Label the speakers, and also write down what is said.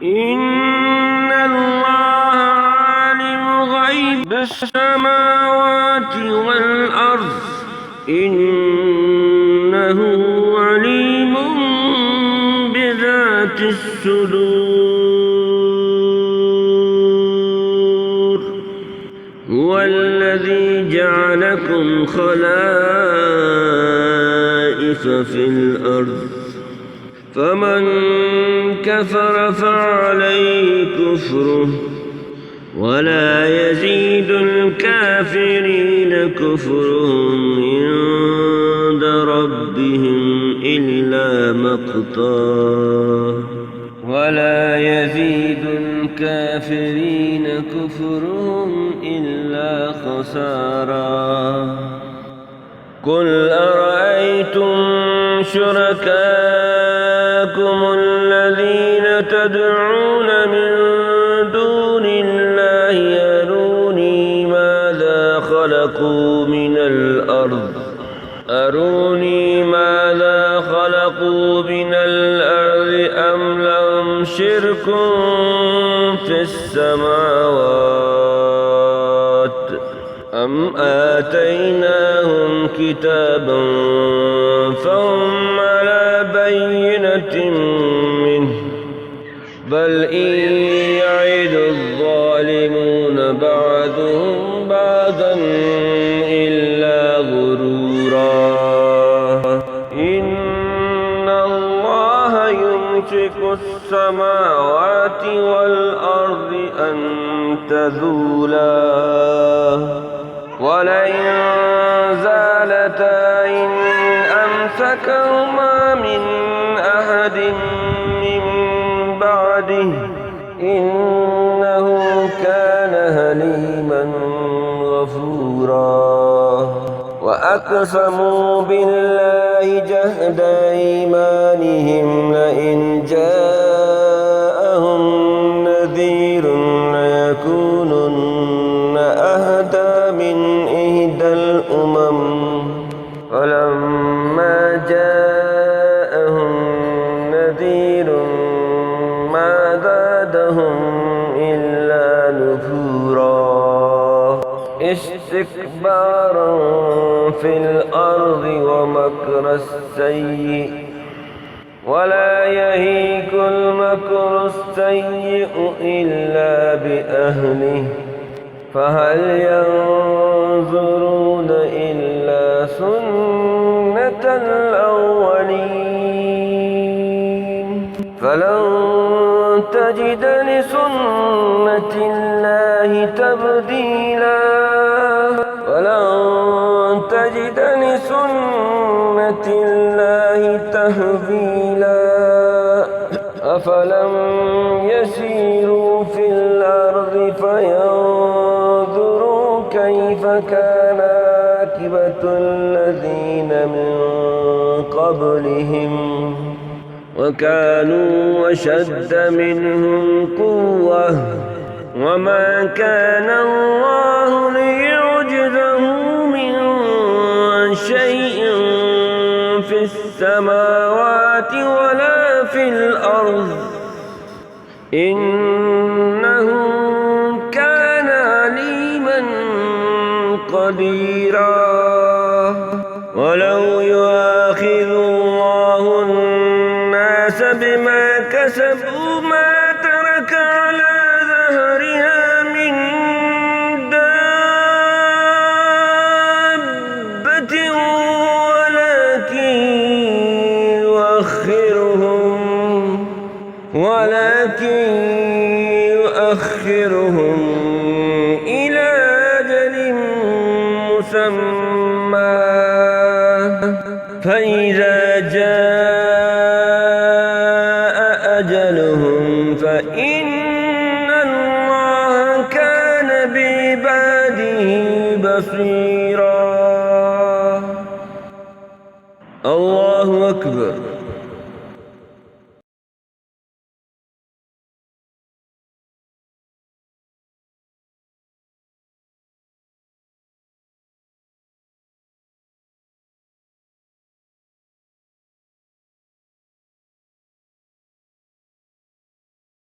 Speaker 1: إن الله عالم غيب السماوات والأرض إنه عليم بذات الصدور هو الذي جعلكم خلائف في الأرض فمن كفر فعليه كفره ولا يزيد الكافرين كفرهم عند ربهم إلا مقتا ولا يزيد الكافرين كفرهم إلا خسارا قل أرأيتم شركاءكم الذين تدعون من دون الله أروني ماذا خلقوا من الأرض أم لهم شرك في السماوات أم آتيناهم كتابا فهم على بينة منه بل إن يعد الظالمون بعضهم بعضا إلا غرورا إن الله يمسك السماوات والأرض أن تزولا ولئن زالتا إن أمسكهما من أحد من بعده إنه كان حليما غفورا وأقسموا بالله جهد أيمانهم لئن جاءهم نذير ليكونن أهدى من إحدى الأمم فلما جاءهم نذير ما زادهم إلا نفورا استكبارا في الأرض ومكر السيء ولا يهيك المكر السيء إلا بأهله فهل ينظرون إلا سنة الأولين فلن تجد لسنة الله تبديلا ولن تجد لسنة الله تهويلا أفلم يسيروا في الأرض فينظروا كيف كان عاقبة الذين من قبلهم وكانوا أشد منهم قوة وما كان الله ليعجزه من شيء في السماوات ولا في الأرض إنه كان عليما قديرا ولو يؤاخذ الله الناس بما كسبوا ما ترك على ظهرها من دابة ولكن يؤخرهم إلى أجل مسمى فإذا جاء أجلهم فإن الله كان بعباده بصيرا الله أكبر.